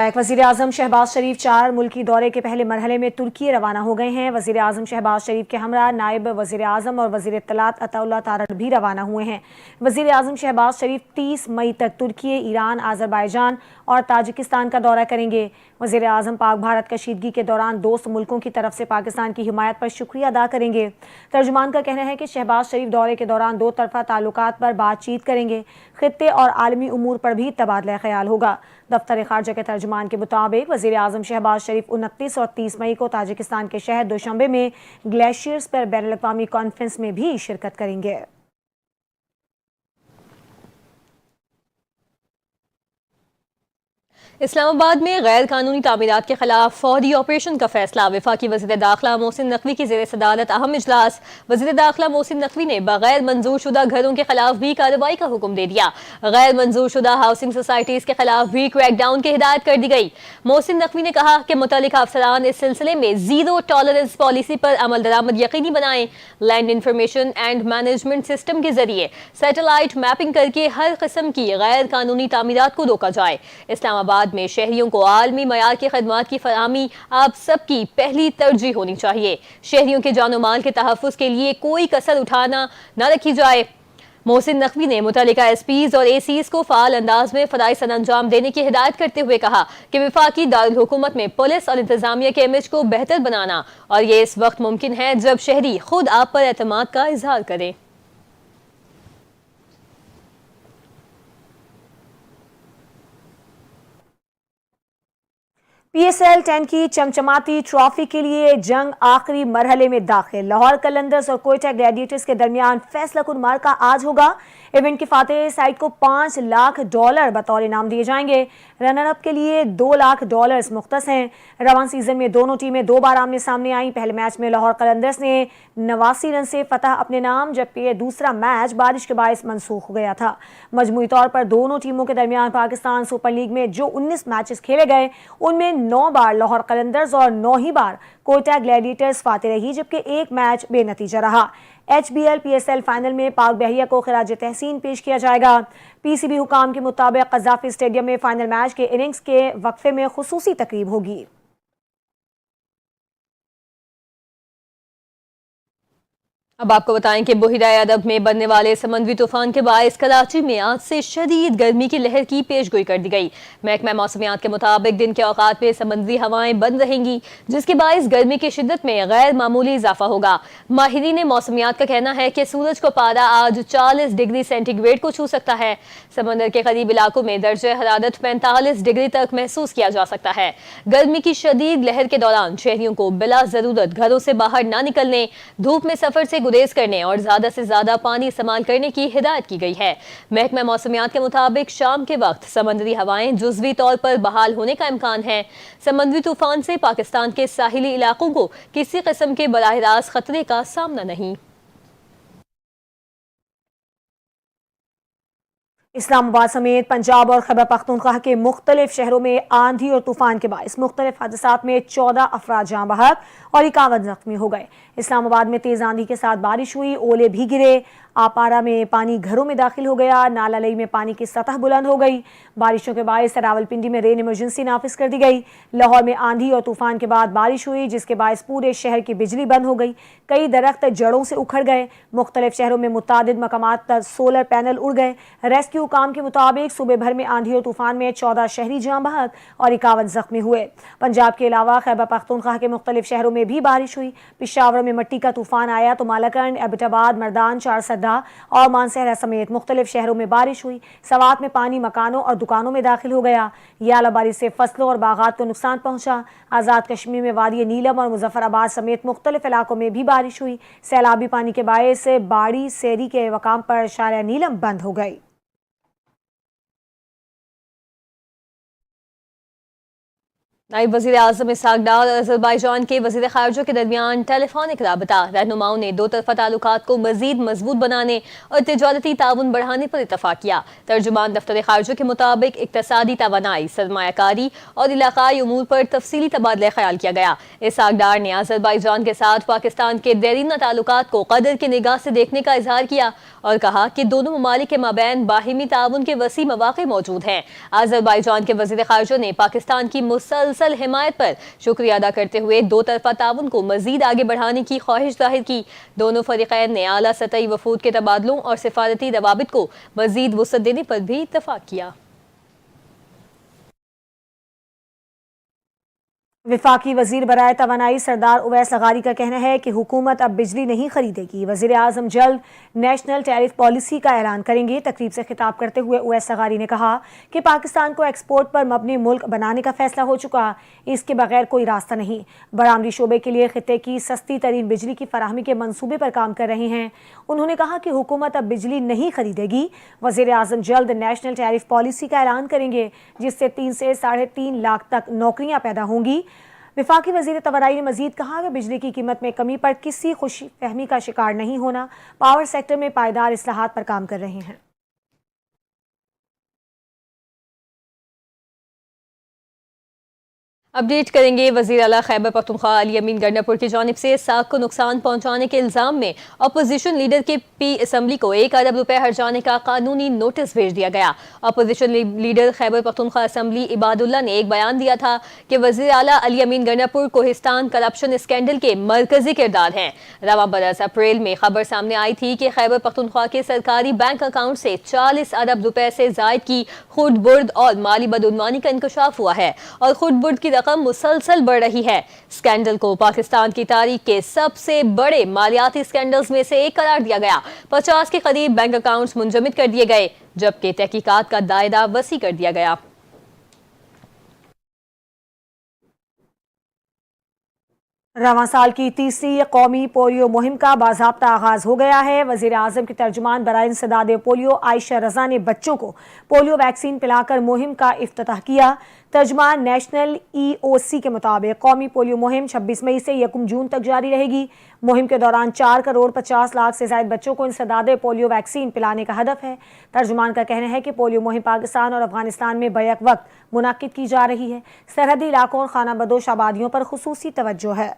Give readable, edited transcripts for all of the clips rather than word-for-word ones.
वज़ीर आज़म शहबाज शरीफ 4 मुल्की दौरे के पहले मरहले में तुर्की रवाना हो गए हैं। वज़ीर आज़म शहबाज शरीफ के हमरा नायब वज़ीर आज़म और वज़ीर इत्तलात अताउल्लाह तारड़ भी रवाना हुए हैं। वज़ीर आज़म शहबाज शरीफ 30 मई तक तुर्की, ईरान, आज़रबाईजान और ताजिकिस्तान का दौरा करेंगे। वज़ीर आज़म पाक भारत कशीदगी के दौरान दोस्त मुल्कों की तरफ से पाकिस्तान की हिमायत पर शुक्रिया अदा करेंगे। तर्जुमान का कहना है कि शहबाज शरीफ दौरे के दौरान दो तरफा ताल्लुकात पर बातचीत करेंगे। खित्ते और आलमी उमूर पर भी तबादला ख्याल होगा। दफ्तर खारजा के तर्जुमान के मुताबिक वज़ीर आज़म शहबाज शरीफ 29 और 30 मई को ताजिकिस्तान के शहर दोशंबे में ग्लेशियर्स पर बैनुल अक़वामी कॉन्फ्रेंस में भी शिरकत करेंगे। इस्लामाबाद में गैर कानूनी तामीरात के खिलाफ फौरी ऑपरेशन का फैसला। वफाकी वज़ीर दाखिला मोहसिन नकवी की ज़ेर सदारत अहम इजलास। वज़ीर दाखिला मोहसिन नकवी ने बगैर मंजूर शुदा घरों के खिलाफ भी कार्रवाई का हुक्म दे दिया। गैर मंजूर शुदा हाउसिंग सोसाइटीज़ के खिलाफ भी क्रैकडाउन की हिदायत कर दी गई। मोहसिन नकवी ने कहा कि मुतल्लिका अफसरान इस सिलसिले में ज़ीरो टॉलरेंस पॉलिसी पर अमल दरामद यकीनी बनाएं। Land information and management system के जरिए सैटेलाइट मैपिंग करके हर किस्म की गैर कानूनी तामीरात को रोका जाए। इस्लामाबाद में शहरियों को आलमी मयार की खदमात की फराहमी आप सबकी पहली तरजीह होनी चाहिए। शहरियों के जानो माल के तहफ़्फ़ुज़ के लिए कोई कसर उठाना न रखी जाए। मोहसिन नकवी ने मुतल्लिका एसपीज़ और एसीज़ को फ़ाल अंदाज में फ़राइज़ सरअंजाम देने की हिदायत करते हुए कहा कि वफाकी दारुल हुकूमत में पुलिस और इंतज़ामिया के इमेज को बेहतर बनाना और ये इस वक्त मुमकिन है जब शहरी खुद आप पर एतमाद का इजहार करें। PSL 10 की चमचमाती ट्रॉफी के लिए जंग आखिरी मरहले में दाखिल। लाहौर कलंदर्स और कोयटा ग्लैडिएटर्स के दरमियान फैसला कुन मार्का आज होगा। इवेंट के फातेह साइड को $5 लाख बतौर इनाम दिए जाएंगे। रनर अप के लिए $2 लाख मुख्तस हैं। रवान सीजन में दोनों टीमें 2 बार आमने सामने आई। पहले मैच में लाहौर कलंदर्स ने 89 रन से फतह अपने नाम, जबकि दूसरा मैच बारिश के बायस मनसूख हो गया था। मजमूई तौर पर दोनों टीमों के दरमियान पाकिस्तान सुपर लीग में जो 19 मैचेस खेले गए उनमें 9 बार लाहौर कलंदर्स और 9 ही बार कोयटा ग्लैडिएटर्स फातेह रही, जबकि एक मैच बेनतीजा रहा। HBL PSL फाइनल में पाक बहरिया को खिराज तहसीन पेश किया जाएगा। PCB हुकाम के मुताबिक कज़ाफी स्टेडियम में फाइनल मैच के इनिंग्स के वक्फे में खुसूसी तकरीब होगी। अब आपको बताएं कि बुहिराए अदब में बनने वाले समंदरी तूफान के बायस कराची में आज से शदीद गर्मी की लहर की पेशगोई कर दी गई। महकमा मौसमियात के मुताबिक दिन के औकात में समंदरी हवाएं बंद रहेंगी, जिसके बायस गर्मी की शिद्दत में गैर मामूली इजाफा होगा। माहिरीन मौसमियात का कहना है कि सूरज को पारा आज 40 डिग्री सेंटीग्रेड को छू सकता है। समंदर के करीब इलाकों में दर्जे हरारत 45 डिग्री तक महसूस किया जा सकता है। गर्मी की शदीद लहर के दौरान शहरियों को बिला जरूरत घरों से बाहर न निकलने, धूप में सफर से गुरेज करने और ज्यादा से ज्यादा पानी इस्तेमाल करने की हिदायत की गई है। महकमा मौसमियात के मुताबिक शाम के वक्त समंदरी हवाएं जुज़वी तौर पर बहाल होने का इम्कान है। समंदरी तूफान से पाकिस्तान के साहिली इलाकों को किसी किस्म के बराह रास्त खतरे का सामना नहीं। इस्लामाबाद समेत पंजाब और खैबर पख्तूनख्वा के मुख्तलिफ शहरों में आंधी और तूफान के बायस मुख्तलिफ हादसात में 14 अफराद जाँ बहक और 51 जख्मी हो गए। इस्लामाबाद में तेज आंधी के साथ बारिश हुई, ओले भी गिरे। आपारा में पानी घरों में दाखिल हो गया। नालालई में पानी की सतह बुलंद हो गई। बारिशों के बायस रावलपिंडी में रेन इमरजेंसी नाफिज कर दी गई। लाहौर में आंधी और तूफान के बाद बारिश हुई, जिसके बायस पूरे शहर की बिजली बंद हो गई। कई दरख्त जड़ों से उखड़ गए। मुख्तलिफ शहरों में मुतादिद मकामात पर सोलर पैनल उड़ गए। रेस्क्यू काम के मुताबिक सूबे भर में आंधी और तूफान में 14 शहरी जाँ बहक और 51 जख्मी हुए। पंजाब के अलावा खैबर पख्तूनख्वा के मुख्तलिफ शहरों में भी बारिश हुई। पिशावर में मिट्टी का तूफान आया तो मालाकंड, एबटाबाद, मर्दान, चारसद्दा और मानसहरा समेत मुख्तलिफ शहरों में बारिश हुई। सवात में पानी मकानों और दुकानों में दाखिल हो गया। याला बारिश से फसलों और बागात को नुकसान पहुंचा। आज़ाद कश्मीर में वादी नीलम और मुजफ्फराबाद समेत मुख्तलिफ इलाकों में भी बारिश हुई। सैलाबी पानी के बायस बाड़ी सेरी के मकाम पर शारा नीलम बंद हो गई। नायब वज़ीर आज़म इसहाक डार और अज़रबाईजान के वज़ीर ख़ारजा के दरमियान टेलीफोनिक राबता। रहनुमाओं ने दो तरफ़ा ताल्लुकात को मज़ीद मजबूत बनाने और तिजारती ताउन बढ़ाने पर इत्तफ़ाक़ किया। तर्जुमान दफ्तर ख़ारजा के मुताबिक इक़्तिसादी तवानाई, सरमायाकारी और इलाक़ाई उमूर पर तफसीली तबादला ख़याल किया गया। इसहाक डार ने अज़रबाईजान के साथ पाकिस्तान के देरीना ताल्लुकात को कदर की निगाह से देखने का इजहार किया और कहा कि दोनों ममालिक के माबैन बाहिमी ताउन के वसी मौक़े मौजूद हैं। अज़रबाईजान के वज़ीर ख़ारजा ने पाकिस्तान की मुसलसल हिमायत पर शुक्रिया अदा करते हुए दो तरफ़ा ताउन को मज़ीद आगे बढ़ाने की ख्वाहिश ज़ाहिर की। दोनों फ़रीक़ैन ने आला सतही वफ़ूद के तबादलों और सिफारती रवाबित को मज़ीद वुसअत देने पर भी इत्तफ़ाक़ किया। वफाकी वजीर बराए तवानाई सरदार उवैस लगारी का कहना है कि हुकूमत अब बिजली नहीं खरीदेगी। वजीर आज़म जल्द नेशनल टैरिफ पॉलिसी का ऐलान करेंगे। तकरीब से खिताब करते हुए उवैस लगारी ने कहा कि पाकिस्तान को एक्सपोर्ट पर मबनी मुल्क बनाने का फैसला हो चुका, इसके बगैर कोई रास्ता नहीं। बरामदी शोबे के लिए खित्ते की सस्ती तरीन बिजली की फराहमी के मंसूबे पर काम कर रहे हैं। उन्होंने कहा कि हुकूमत अब बिजली नहीं खरीदेगी। वजीर आज़म जल्द नेशनल टैरिफ पॉलिसी का ऐलान करेंगे, जिससे 3 से 3.5 लाख तक नौकरियां पैदा होंगी। वफाकी वजीर तवानाई ने मजीद कहा कि बिजली की कीमत में कमी पर किसी खुशी फहमी का शिकार नहीं होना। पावर सेक्टर में पायदार इस्लाहात पर काम कर रहे हैं। अपडेट करेंगे। वज़ीर आला खैबर पख्तूनख्वा अली अमीन गंडापुर की जानिब से साख को नुकसान पहुंचाने के इल्ज़ाम में अपोजिशन लीडर के पी असम्बली को 1 अरब रुपए हर्जाने का कानूनी नोटिस भेज दिया गया। Opposition leader Khyber Pakhtunkhwa assembly Ibadullah ने एक बयान दिया था कि वज़ीर आला अली अमीन गंडापुर कोहिस्तान करप्शन स्कैंडल के मरकजी किरदार हैं। रवां बरस अप्रैल में खबर सामने आई थी कि खैबर पख्तूनख्वा के सरकारी बैंक अकाउंट से 40 अरब रुपए से जायद की खुर्द बुर्द और माली बदउनवानी का इंकशाफ हुआ है और खुर्द बुर्द की रकम मुसलसल बढ़ रही है। स्कैंडल को पाकिस्तान की तारीख के सबसे बड़े मालियाती स्कैंडल्स में से एक करार दिया गया। 50 के करीब बैंक अकाउंट्स मुंजमद कर दिए गए, जबकि तहकीकात का दायरा वसी कर दिया गया। रवां साल की तीसरी कौमी पोलियो मुहिम का बाज़ाब्ता आगाज हो गया है। वज़ीर आज़म के तर्जुमान बराए इंसदाद पोलियो आयशा रजा ने बच्चों को पोलियो वैक्सीन पिलाकर मुहिम का इफ्तिताह किया। तर्जुमान नेशनल EOC के मुताबिक कौमी पोलियो मुहिम 26 मई से 1 जून तक जारी रहेगी। मुहिम के दौरान 4 करोड़ 50 लाख से ज्यादा बच्चों को इंसदाद पोलियो वैक्सीन पिलाने का हदफ है। तर्जुमान का कहना है कि पोलियो मुहिम पाकिस्तान और अफगानिस्तान में बैक वक्त मुनाकिद की जा रही है। सरहदी इलाकों और खाना बदोश आबादियों पर खुसूसी तवज्जो है।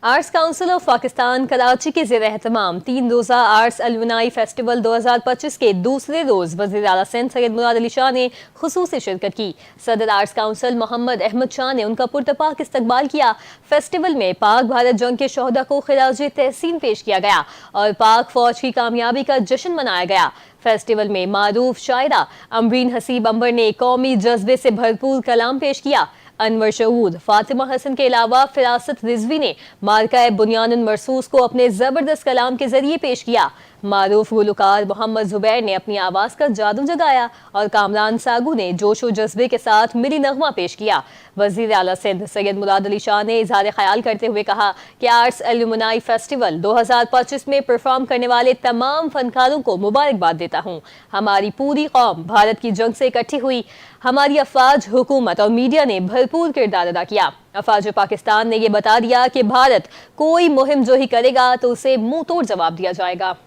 Arts council of Pakistan Karachi के ज़ेर एहतमाम 3 रोज़ा आर्ट्स अलुमनाई फेस्टिवल 2025 के दूसरे रोज़ वज़ीर आला सिंध सैयद मुराद अली शाह ने खुसूसी शिरकत की। सदर आर्ट्स काउंसिल मोहम्मद अहमद शाह ने उनका पुरतपाक इस्तकबाल किया। फेस्टिवल में पाक भारत जंग के शोहदा को खिराज तहसीन पेश किया गया और पाक फौज की कामयाबी का जश्न मनाया गया। फेस्टिवल में मारूफ शायरा अमरीन हसीब अंबर ने कौमी जज्बे से भरपूर कलाम पेश किया। अनवर शहूद, फातिमा हसन के अलावा फिरासत रिजवी ने मार्का बुनियानुन मरसूस को अपने जबरदस्त कलाम के जरिए पेश किया। मारूफ गुलकार मोहम्मद जुबैर ने अपनी आवाज़ का जादू जगाया और कामरान सागू ने जोश व जज्बे के साथ मिली नगमा पेश किया। वज़ीर आला सिंध सैयद मुराद अली शाह ने इजहार ख्याल करते हुए कहा कि आर्ट्स एल्यूमनाई फेस्टिवल 2025 में परफॉर्म करने वाले तमाम फनकारों को मुबारकबाद देता हूँ। हमारी पूरी कौम भारत की जंग से इकट्ठी हुई। हमारी अफवाज, हुकूमत और मीडिया ने भरपूर किरदार अदा किया। अफवाज पाकिस्तान ने यह बता दिया कि भारत कोई मुहिम जो ही करेगा तो उसे मुंह तोड़ जवाब दिया जाएगा।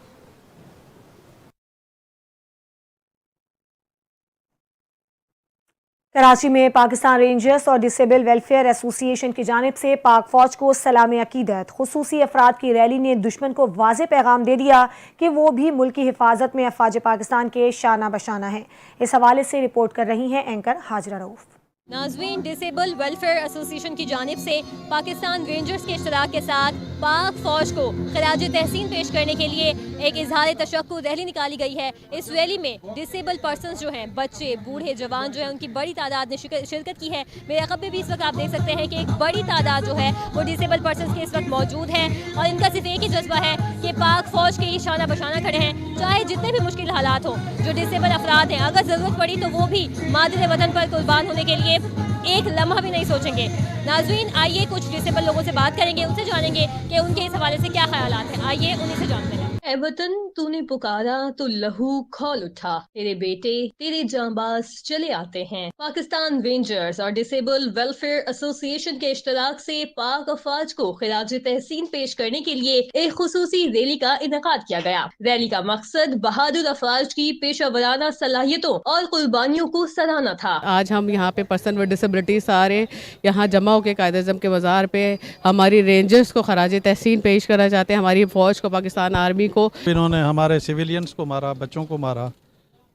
कराची में पाकिस्तान रेंजर्स और डिसेबल वेलफेयर एसोसिएशन की जानिब से पाक फौज को सलाम अकीदत। खुसूसी अफराद की रैली ने दुश्मन को वाज़ेह पैगाम दे दिया कि वो भी मुल्क की हिफाजत में अफवाज पाकिस्तान के शाना बशाना हैं। इस हवाले से रिपोर्ट कर रही हैं एंकर हाजरा रऊफ। नाज़रीन, डिसेबल वेलफेयर एसोसिएशन की जानिब से पाकिस्तान रेंजर्स के इश्तराक के साथ पाक फौज को खराज तहसीन पेश करने के लिए एक इजहार तशक्कुर रैली निकाली गई है। इस रैली में डिसेबल पर्सनस जो हैं, बच्चे, बूढ़े, जवान जो हैं, उनकी बड़ी तादाद ने शिरकत की है। मेरे खत में भी इस वक्त आप देख सकते हैं कि एक बड़ी तादाद जो है वो डिसेबल पर्सनस के इस वक्त मौजूद है और इनका सिर्फ एक ही जज्बा है कि पाक फौज के ही शाना बशाना खड़े हैं, चाहे जितने भी मुश्किल हालात हो। जो डिसेबल अफराद हैं, अगर ज़रूरत पड़ी तो वो भी मादर वतन पर कुर्बान होने के लिए एक लम्हा भी नहीं सोचेंगे। नाज़रीन, आइए कुछ डिसेबल लोगों से बात करेंगे, उनसे जानेंगे कि उनके इस हवाले से क्या ख्यालात हैं। आइए उन्हीं से जानते हैं। اے وطن تو نے پکارا تو لہو کھول اٹھا، تیرے بیٹے تیرے جانباز چلے آتے ہیں۔ پاکستان رینجرز اور ڈسیبل ویلفیئر ایسوسی ایشن کے اشتراک سے پاک افواج کو خراج تحسین پیش کرنے کے لیے ایک خصوصی ریلی کا انعقاد کیا گیا۔ ریلی کا مقصد بہادر افواج کی پیشہ ورانہ صلاحیتوں اور قربانیوں کو سراہنا تھا۔ آج ہم یہاں پہ پرسن ود ڈسیبلٹی سارے یہاں جمع ہو کے قائد اعظم کے مزار پہ ہماری رینجرز کو خراج تحسین پیش کرنا چاہتے ہیں، ہماری فوج کو، پاکستان آرمی کو۔ انہوں نے ہمارے سویلینز کو مارا، بچوں کو مارا،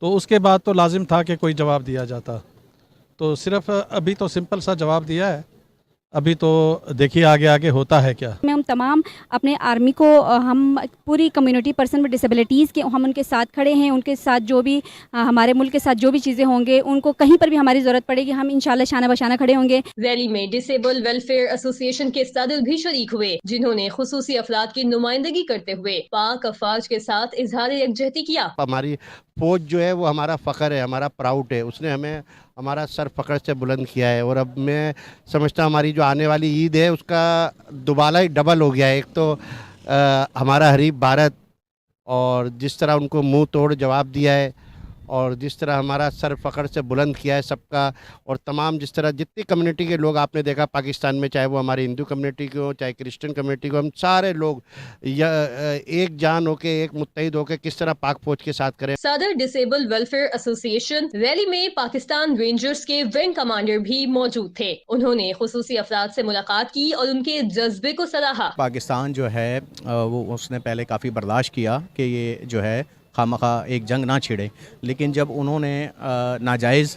تو اس کے بعد تو لازم تھا کہ کوئی جواب دیا جاتا، تو صرف ابھی تو سمپل سا جواب دیا ہے، ابھی تو دیکھیے آگے آگے ہوتا ہے کیا۔ ہم تمام اپنے آرمی کو، ہم پوری کمیونٹی پرسن ود ڈسیبلٹیز کے ہم ان کے ساتھ کھڑے ہیں، ان کے ساتھ جو بھی ہمارے ملک کے ساتھ جو بھی چیزیں ہوں گے، ان کو کہیں پر بھی ہماری ضرورت پڑے گی، ہم انشاءاللہ شانہ بشانہ کھڑے ہوں گے۔ ریلی میں ڈسیبل ویلفیئر ایسوسی ایشن کے صدر بھی شریک ہوئے، جنہوں نے خصوصی افراد کی نمائندگی کرتے ہوئے پاک افواج کے ساتھ اظہار یکجہتی کیا۔ ہماری فوج جو ہے وہ ہمارا فخر ہے، ہمارا پراؤڈ ہے، اس نے ہمیں ہمارا سر فخر سے بلند کیا ہے، اور اب میں سمجھتا ہوں ہماری جو آنے والی عید ہے اس کا دوبالا ہی ڈبل ہو گیا ہے۔ ایک تو ہمارا حریف بھارت، اور جس طرح ان کو منہ توڑ جواب دیا ہے، اور جس طرح ہمارا سر فخر سے بلند کیا ہے سب کا، اور تمام جس طرح جتنی کمیونٹی کے لوگ آپ نے دیکھا پاکستان میں، چاہے وہ ہماری ہندو کمیونٹی کے ہوں، چاہے کرسچن کمیونٹی کو، ہم سارے لوگ ایک جان ہو کے، ایک متحد ہو کے کس طرح پاک فوج کے ساتھ کریں۔ صدر ڈسیبل ویلفیئر ایسوسی ایشن ریلی میں پاکستان رینجرز کے ونگ کمانڈر بھی موجود تھے۔ انہوں نے خصوصی افراد سے ملاقات کی اور ان کے جذبے کو سراہا۔ پاکستان جو ہے وہ اس نے پہلے کافی برداشت کیا کہ یہ جو ہے خواہ ایک جنگ نہ چھڑے، لیکن جب انہوں نے ناجائز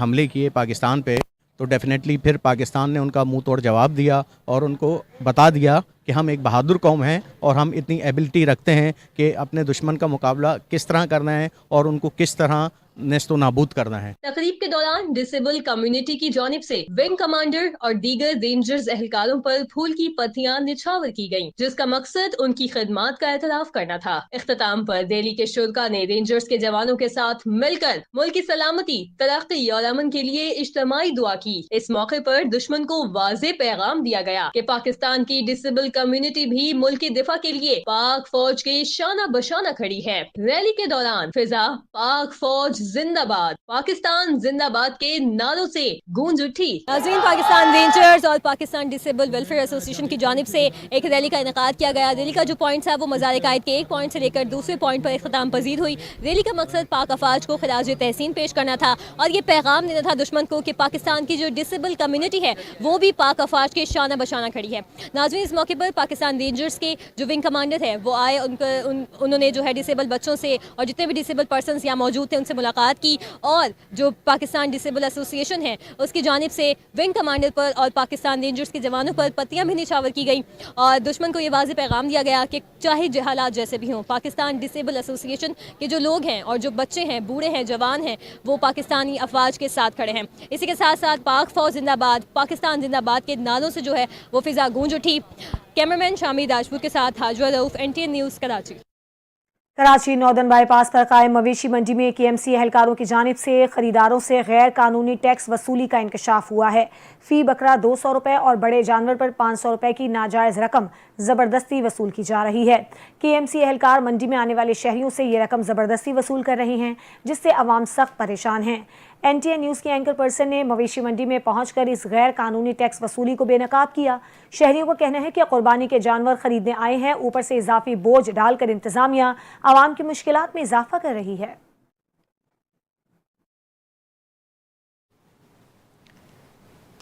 حملے کیے پاکستان پہ تو ڈیفینیٹلی پھر پاکستان نے ان کا منہ توڑ جواب دیا، اور ان کو بتا دیا کہ ہم ایک بہادر قوم ہیں اور ہم اتنی ایبلٹی رکھتے ہیں کہ اپنے دشمن کا مقابلہ کس طرح کرنا ہے اور ان کو کس طرح نیست و نابود کرنا ہے۔ تقریب کے دوران ڈسیبل کمیونٹی کی جانب سے ونگ کمانڈر اور دیگر رینجرز اہلکاروں پر پھول کی پتیاں نچھاور کی گئیں، جس کا مقصد ان کی خدمات کا اعتراف کرنا تھا۔ اختتام پر دہلی کے شرکا نے رینجرز کے جوانوں کے ساتھ مل کر ملک کی سلامتی، ترقی اور امن کے لیے اجتماعی دعا کی۔ اس موقع پر دشمن کو واضح پیغام دیا گیا کہ پاکستان کی ڈسیبل کمیونٹی بھی ملک کی دفاع کے لیے پاک فوج کے شانہ بشانہ کھڑی ہے۔ ریلی کے دوران فضا پاک فوج زندہ باد، پاکستان زندہ باد کے نعروں سے گونج اٹھی۔ ناظرین، پاکستان رینجرز اور پاکستان ڈسیبل ویلفیئر ایسوسی ایشن کی جانب سے ایک ریلی کا انعقاد کیا گیا۔ ریلی کا جو پوائنٹس ہے وہ مزار قائد کے ایک پوائنٹ سے لے کر دوسرے پوائنٹ پر اختتام پذیر ہوئی۔ ریلی کا مقصد پاک افواج کو خراج تحسین پیش کرنا تھا اور یہ پیغام دینا تھا دشمن کو کہ پاکستان کی جو ڈسیبل کمیونٹی ہے وہ بھی پاک افواج کے شانہ بشانہ کھڑی ہے۔ ناظرین، اس موقع پر پاکستان رینجرز کے جو ونگ کمانڈر ہے وہ آئے، انہوں نے جو ہے ڈسیبل بچوں سے اور جتنے بھی ڈسیبل پرسنز یہاں موجود تھے ان سے ملاقات کی، اور جو پاکستان ڈسیبل ایسوسی ایشن ہے اس کی جانب سے ونگ کمانڈر پر اور پاکستان رینجرز کے جوانوں پر پتیاں بھی نچھاور کی گئیں، اور دشمن کو یہ واضح پیغام دیا گیا کہ چاہے حالات جیسے بھی ہوں، پاکستان ڈسیبل ایسوسی ایشن کے جو لوگ ہیں اور جو بچے ہیں، بوڑھے ہیں، جوان ہیں، وہ پاکستانی افواج کے ساتھ کھڑے ہیں۔ اسی کے ساتھ ساتھ پاک فوج زندہ باد، پاکستان زندہ باد کے نعروں سے جو ہے وہ فضا گونج اٹھی۔ کیمرمین شامی راجپوت کے ساتھ Hajra Rauf, NTN news, Karachi. Karachi northern bypass پر قائم مویشی منڈی میں KMC اہلکاروں کی جانب سے خریداروں سے غیر قانونی ٹیکس وصولی کا انکشاف ہوا ہے۔ فی بکرا 200 روپے اور بڑے جانور پر 500 روپے کی ناجائز رقم زبردستی وصول کی جا رہی ہے۔ KMC اہلکار منڈی میں آنے والے شہریوں سے یہ رقم زبردستی وصول کر رہے ہیں، جس سے عوام سخت پریشان ہیں۔ NTN نیوز کی اینکر پرسن نے مویشی منڈی میں پہنچ کر اس غیر قانونی ٹیکس وصولی کو بے نقاب کیا۔ شہریوں کا کہنا ہے کہ قربانی کے جانور خریدنے آئے ہیں، اوپر سے اضافی بوجھ ڈال کر انتظامیہ عوام کی مشکلات میں اضافہ کر رہی ہے۔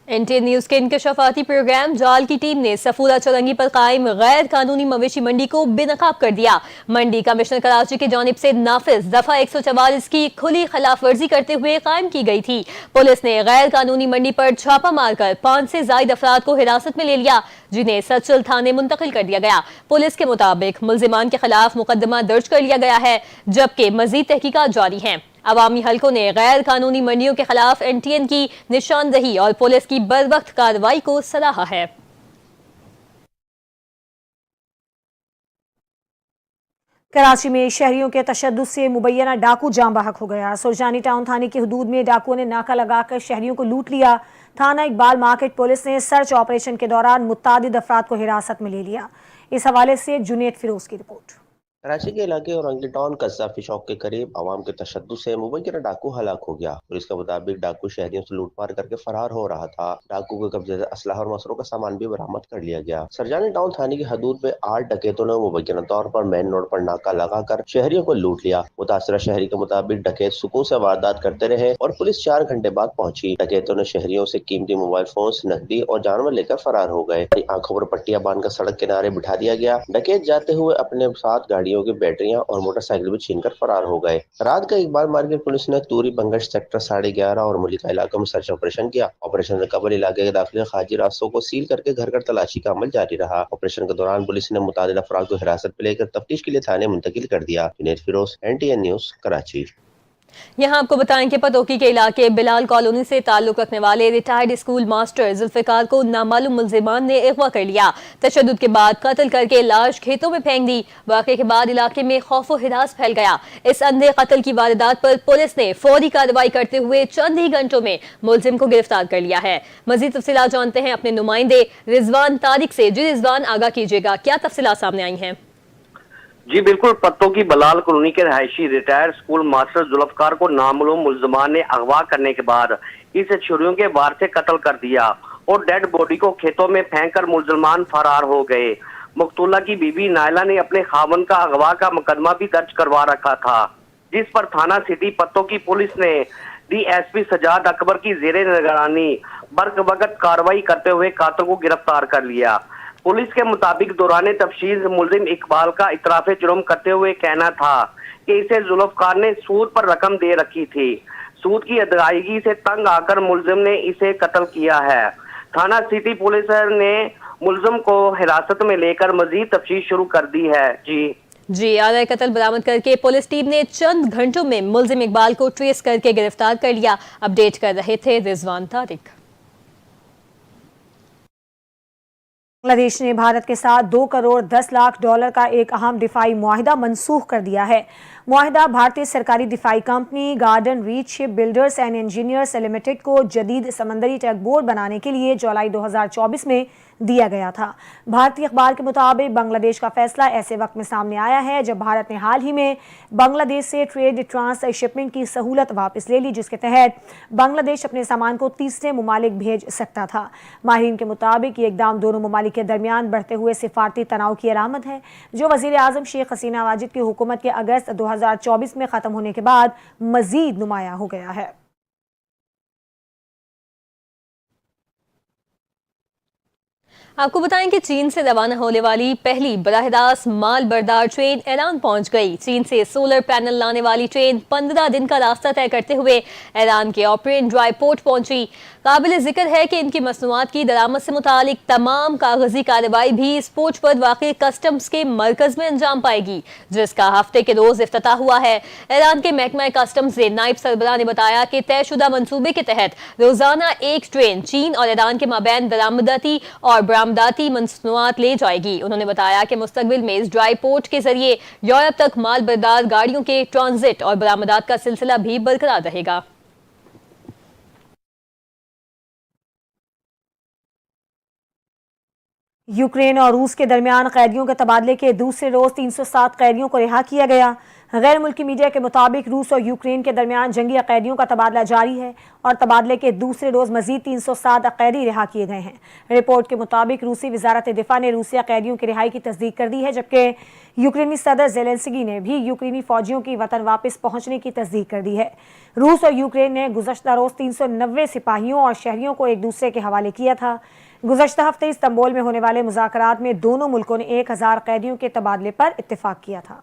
NTN نیوز کے انکشافاتی پروگرام جال کی ٹیم نے صفورہ چورنگی پر قائم غیر قانونی مویشی منڈی کو بے نقاب کر دیا۔ منڈی کمشنر کراچی کی جانب سے نافذ دفعہ 144 کی کھلی خلاف ورزی کرتے ہوئے قائم کی گئی تھی۔ پولیس نے غیر قانونی منڈی پر چھاپہ مار کر 5 سے زائد افراد کو حراست میں لے لیا، جنہیں سچل تھانے منتقل کر دیا گیا۔ پولیس کے مطابق ملزمان کے خلاف مقدمہ درج کر لیا گیا ہے، جبکہ مزید تحقیقات جاری ہیں۔ عوامی حلقوں نے غیر قانونی منڈیوں کے خلاف NTN کی نشاندہی اور پولیس کی بروقت کارروائی کو سراہا ہے۔ کراچی میں شہریوں کے تشدد سے مبینہ ڈاکو جاں بحق ہو گیا۔ سرجانی ٹاؤن تھانے کی حدود میں ڈاکوؤں نے ناکہ لگا کر شہریوں کو لوٹ لیا۔ تھانہ اقبال مارکیٹ پولیس نے سرچ آپریشن کے دوران متعدد افراد کو حراست میں لے لیا۔ اس حوالے سے جنید فیروز کی رپورٹ۔ कराची के इलाके औरंगी टाउन कज़ाफी चौक के करीब आवाम के तशद्दुद से मुबैना डाकू हलाक हो गया। पुलिस के मुताबिक डाकू शहरियों से लूटमार करके फरार हो रहा था। डाकू के कब्जे से असलहा और मसरूका सामान भी बरामद कर लिया गया। सरजानी टाउन थाने की हदूद में 8 डकैतों ने मुबैना तौर पर मेन रोड पर नाका लगाकर शहरियों को लूट लिया। मुतासरा शहरी के मुताबिक डकैत सुकून से वारदात करते रहे और पुलिस 4 घंटे बाद पहुंची। डकैतों ने शहरियों से कीमती मोबाइल फोन, नकदी और जानवर लेकर फरार हो गए। आंखों पर पट्टियां बांधकर सड़क किनारे बिठा दिया गया। डकैत जाते हुए अपने साथ गाड़ियों की बैटरियां और मोटरसाइकिल भी छीनकर फरार हो गए। रात का इकबाल मार्केट पुलिस ने तूरी बंगश सेक्टर 11:30 और मलिका इलाकों में सर्च ऑपरेशन किया। ऑपरेशन में कबल इलाके के दाखिले खाजी रास्तों को सील करके घर घर तलाशी का अमल जारी रहा। ऑपरेशन के दौरान पुलिस ने मुतादिल अफराद को हिरासत में लेकर तफ्तीश के लिए थाने मुंतकिल कर दिया। Junaid Feroz, NTN news, Karachi. यहाँ आपको बताएं कि पतोकी के इलाके बिलाल कॉलोनी से ताल्लुक रखने वाले रिटायर्ड स्कूल मास्टर जुल्फिकार को नामालूम मुल्जिमान ने अगवा कर लिया। तशद्दुद के बाद कत्ल करके लाश खेतों में फेंक दी। वाक़े के बाद इलाके में खौफ व हिरास फैल गया। इस अंधे कत्ल की वारदात पर पुलिस ने फौरी कार्रवाई करते हुए चंद ही घंटों में मुलजिम को गिरफ्तार कर लिया है। मजीद तफसीलात जानते हैं अपने नुमाइंदे रिजवान तारिक से। जी रिजवान, आगाह कीजिएगा, क्या तफसीलात सामने आई हैं? जी बिल्कुल, पत्तों की बलाल कॉलोनी के रहायशी रिटायर्ड स्कूल मास्टर जुल्फकार को नामालूम मुल्जिमान ने अगवा करने के बाद इसे छुरियों के वार से कत्ल कर दिया और डेड बॉडी को खेतों में फेंककर मुल्जिमान फरार हो गए। मकतूला की बीवी नायला ने अपने खावन का अगवा का मुकदमा भी दर्ज करवा रखा था, जिस पर थाना सिटी पत्तों की पुलिस ने DSP सजाद अकबर की जेरे निगरानी बरवक्त कार्रवाई करते हुए कातिल को गिरफ्तार कर लिया। पुलिस के मुताबिक दौरान तफ्तीश मुलजिम इकबाल का इतराफ़े जुर्म करते हुए कहना था कि इसे जुल्फकार ने सूद पर रकम दे रखी थी। सूद की अदायगी से तंग आकर मुलजिम ने इसे कत्ल किया है। थाना सिटी पुलिस ने मुलजिम को हिरासत में लेकर मजीद तफ्तीश शुरू कर दी है। जी आधा कत्ल बरामद करके पुलिस टीम ने चंद घंटों में मुलजिम इकबाल को ट्रेस करके गिरफ्तार कर लिया। अपडेट कर रहे थे रिजवान तारिक। बांग्लादेश ने भारत के साथ 2 करोड़ 10 लाख डॉलर का एक अहम दिफाई मुआहिदा मनसूख कर दिया है। मुआहिदा भारतीय सरकारी दिफाई company Garden Reach Ship Builders and Engineers Limited को जदीद समंदरी टग बोट बनाने के लिए जुलाई 2024 में दिया गया था। भारतीय अखबार के मुताबिक बांग्लादेश का फैसला ऐसे वक्त में सामने आया है जब भारत ने हाल ही में बांग्लादेश से ट्रेड ट्रांस शिपमेंट की सहूलत वापस ले ली, जिसके तहत बांग्लादेश अपने सामान को तीसरे ममालिक भेज सकता था। माहिरीन के मुताबिक ये इकदाम दोनों ममालिक के दरमियान बढ़ते हुए सिफारती तनाव की अलामत है, जो वजीर आजम शेख हसीना वाजिद की हुकूमत के अगस्त 2024 में खत्म होने के बाद मजीद नुमाया हो गया है। आपको बताएं कि चीन से रवाना होने वाली पहली बराह रास्त माल बरदार ट्रेन ईरान पहुंच गई। चीन से सोलर पैनल लाने वाली ट्रेन 15 दिन का रास्ता तय करते हुए ईरान के ऑपरेन ड्राई पोर्ट पहुंची। काबिल जिक्र है कि इनकी मसनूआत की दरामद से मुतालिक तमाम कागजी कार्रवाई भी इस पोर्ट पर वाक़ कस्टम्स के मरकज में अंजाम पाएगी, जिसका हफ्ते के रोज इफ्तिताह हुआ है। ईरान के महकमा कस्टम्स के नायब सरबराह ने बताया कि तयशुदा मंसूबे के तहत रोजाना एक ट्रेन चीन और ईरान के माबैन दरामदाती और बरामदाती मसनूआत ले जाएगी। उन्होंने बताया कि मुस्तकबिल में इस ड्राई पोर्ट के जरिए यूरोप तक माल बरदार गाड़ियों के ट्रांजिट और बरामदात का सिलसिला भी बरकरार रहेगा। यूक्रेन और रूस के दरमियान कैदियों के तबादले के दूसरे रोज 307 कैदियों को रिहा किया गया। गैर मुल्की मीडिया के मुताबिक रूस और यूक्रेन के दरमियान जंगी कैदियों का तबादला जारी है और तबादले के दूसरे रोज मजीद 307 कैदी रिहा किए गए हैं। रिपोर्ट के मुताबिक रूसी वजारत दिफा ने रूसी कैदियों की रिहाई की तस्दीक कर दी है, जबकि यूक्रेनी सदर जेलेंस्की ने भी यूक्रेनी फौजियों की वतन वापस पहुंचने की तस्दीक कर दी है। रूस और यूक्रेन ने गुज़श्ता रोज 390 सिपाहियों और शहरियों को एक दूसरे के हवाले किया था। गुज़श्ता हफ्ते इस्तांबुल में होने वाले मुज़ाकरात में दोनों मुल्कों ने 1000 कैदियों के तबादले पर इत्तेफाक किया था।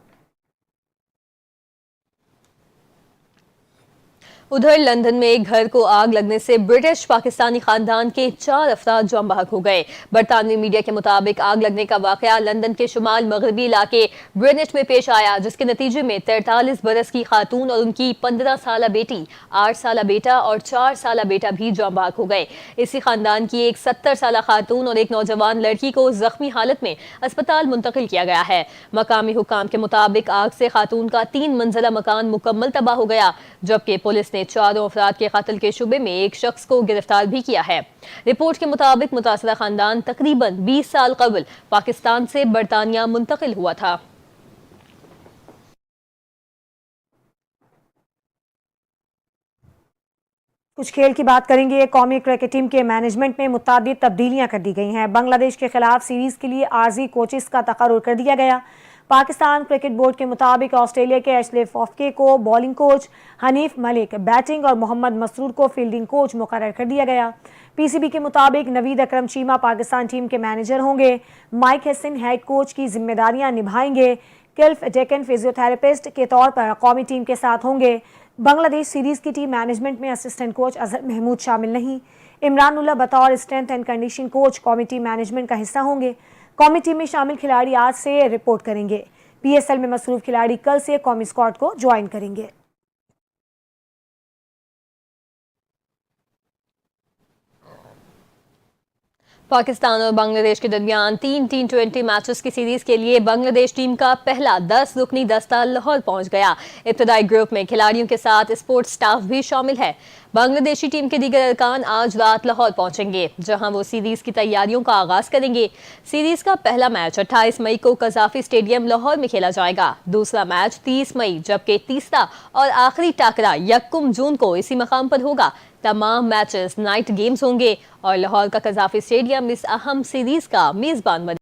उधर लंदन में एक घर को आग लगने से ब्रिटिश पाकिस्तानी खानदान के 4 अफराद जाम बहक हो गए। बरतानवी मीडिया के मुताबिक आग लगने का वाकया लंदन के शुमाल मगरबी इलाके ब्रिनेट में पेश आया, जिसके नतीजे में 43 बरस की खातून और उनकी 15 साला बेटी, 8 साला बेटा और 4 साला बेटा भी जाम बहक हो गए। इसी खानदान की एक 70 साला खातून और एक नौजवान लड़की को जख्मी हालत में अस्पताल मुंतकिल किया गया है। मकामी हुकाम के मुताबिक आग से खातून का 3 मंजिला मकान मुकम्मल तबाह हो गया, जबकि पुलिस ने 4 अफराद के कत्ल के शुबे में एक शख्स को गिरफ्तार भी किया है। रिपोर्ट के मुताबिक मुतासरा खानदान तकरीबन 20 साल कबल पाकिस्तान से बरतानिया मुंतकिल हुआ था। कुछ खेल की बात करेंगे। कौमी क्रिकेट टीम के मैनेजमेंट में मुताबिक तब्दीलियां कर दी गई हैं। बांग्लादेश के खिलाफ सीरीज के लिए आर्जी कोचेस का तकर्रुर कर दिया गया। पाकिस्तान क्रिकेट बोर्ड के मुताबिक ऑस्ट्रेलिया के एशले फॉफके को bowling coach, Hanif Malik batting और मोहम्मद मसरूर को फील्डिंग कोच मुकर्रर कर दिया गया। पीसीबी के मुताबिक नवीद अकरम चीमा पाकिस्तान टीम के मैनेजर होंगे। माइक हसन हेड कोच की जिम्मेदारियां निभाएंगे। किल्फ डेकन फिजियोथेरेपिस्ट के तौर पर कौमी टीम के साथ होंगे। बांग्लादेश सीरीज की टीम मैनेजमेंट में असिस्टेंट कोच अजहर महमूद शामिल नहीं। इमरान उल्लाह बतौर स्ट्रेंथ एंड कंडीशनिंग कोच कौमी टीम मैनेजमेंट का हिस्सा होंगे। कौमी टीम में शामिल खिलाड़ी आज से रिपोर्ट करेंगे। पीएसएल में मसरूफ खिलाड़ी कल से कौमी स्क्वाड को ज्वाइन करेंगे। पाकिस्तान और बांग्लादेश के दरमियान 3 T20 मैचेस की सीरीज के लिए बांग्लादेश टीम का पहला 10 रुकनी दस्ता लाहौर पहुंच गया। इब्तदाई ग्रुप में खिलाड़ियों के साथ स्पोर्ट्स स्टाफ भी शामिल है। बांग्लादेशी टीम के दीगर अरकान आज रात लाहौर पहुंचेंगे, जहां वो सीरीज की तैयारियों का आगाज करेंगे। सीरीज का पहला मैच 28 मई को कजाफी स्टेडियम लाहौर में खेला जाएगा। दूसरा मैच 30 मई, जबकि तीसरा और आखिरी टाकरा 1 जून को इसी मकाम पर होगा। तमाम मैचेस नाइट गेम्स होंगे और लाहौर का कजाफी स्टेडियम इस अहम सीरीज का मेजबान बने।